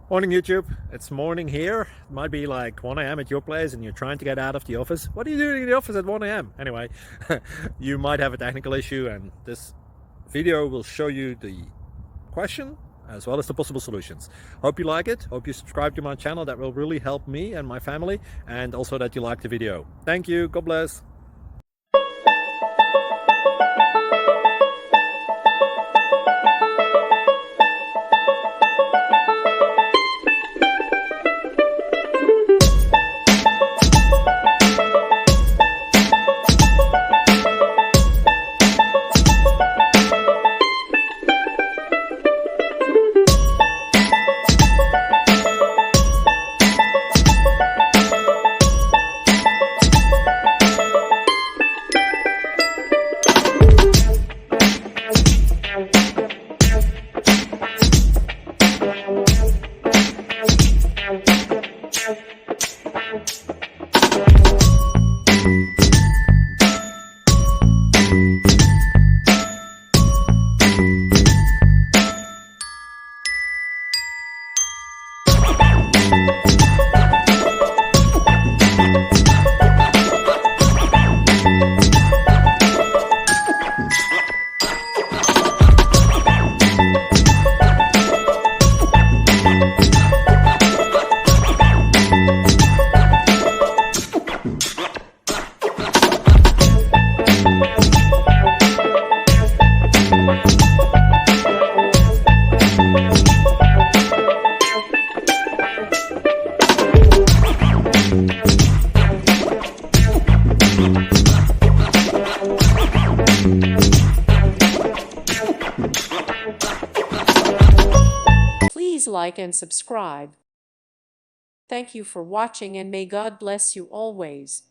Morning YouTube, it's morning here. It might be like 1 a.m. at your place and you're trying to get out of the office. What are you doing in the office at 1 a.m.? Anyway, you might have a technical issue and this video will show you the question as well as the possible solutions. Hope you like it, hope you subscribe to my channel. That will really help me and my family, and also that you like the video. Thank you, God bless. Please like and subscribe. Thank you for watching, and may God bless you always.